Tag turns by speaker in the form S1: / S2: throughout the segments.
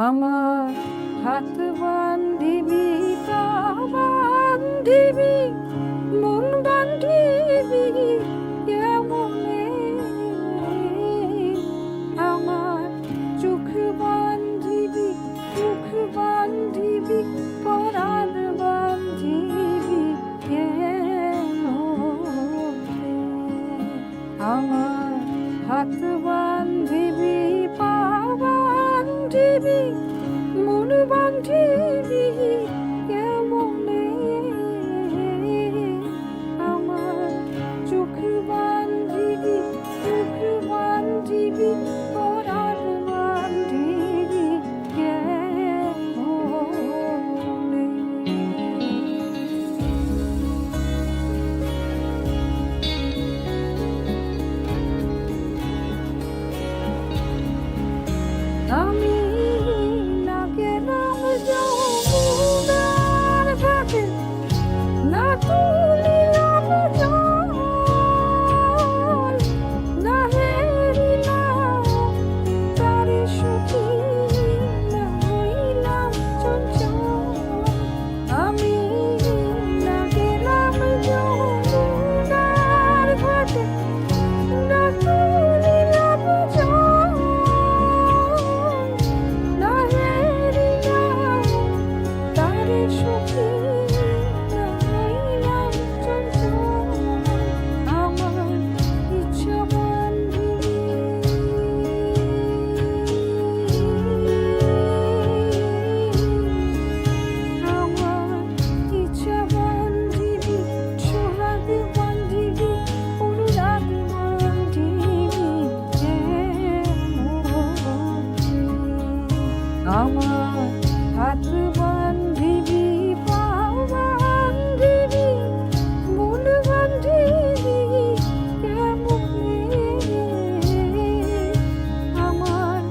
S1: আমার হাত বান্ধিবি, পা বান্ধিবি, মন বান্ধিবি কেমনে? আমার চোখ বান্ধিবি, মুখ বান্ধিবি, পরাণ বান্ধিবি কেমনে? আমার হাত বান্ধিবি, পা বান্ধিবি, মন বান্ধিবি কেমনে? আমার চোখ বান্ধিবি, মুখ বান্ধিবি, পরাণ বান্ধিবি কেমনে? আমি না গেলাম যমুনার ঘাটে, না তুলিলাম জল, না হেরিলাম তারে সখী, না হইলাম চঞ্চল। আমি না গেলাম যমুনার ঘাটে, না তুলিলাম জল, না হেরিলাম তারে সখী, না হইলাম চঞ্চল। আমার ইচ্ছা বান্ধিবি, আমার ইচ্ছা বান্ধিবি, সোহাগ বান্ধিবি, অনুরাগ বান্ধিবি কেমনে? আমার হাত বান্ধিবি, পা বান্ধিবি, মন বান্ধিবি কেমনে? আমার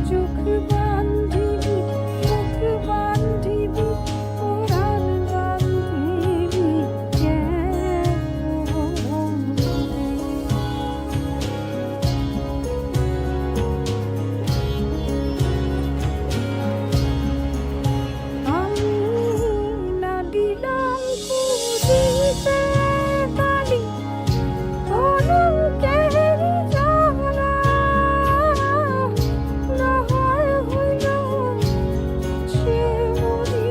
S1: চোখ বান্ধিবি, মুখ বান্ধিবি, পরাণ বান্ধিবি কেমনে? আমি না দিলাম খুঁজিতে তালি, কলঙ্কের জ্বালা, না হয় হইল সে মরি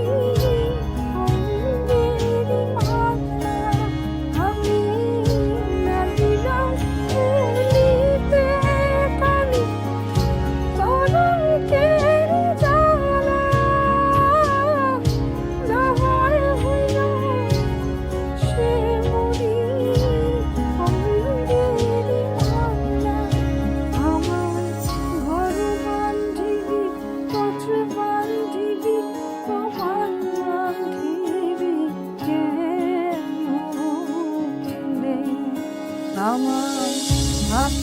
S1: অঙ্গেরই মালা। আমি না দিলাম খুঁজিতে তালি, কলঙ্কের জ্বালা, না হয় হইল সে মরি অঙ্গেরই মালা। আমার ঘর বান্ধিবি, পত্র বান্ধিবি, প্রমাণ বান্ধিবি কেমনে? আমার হাত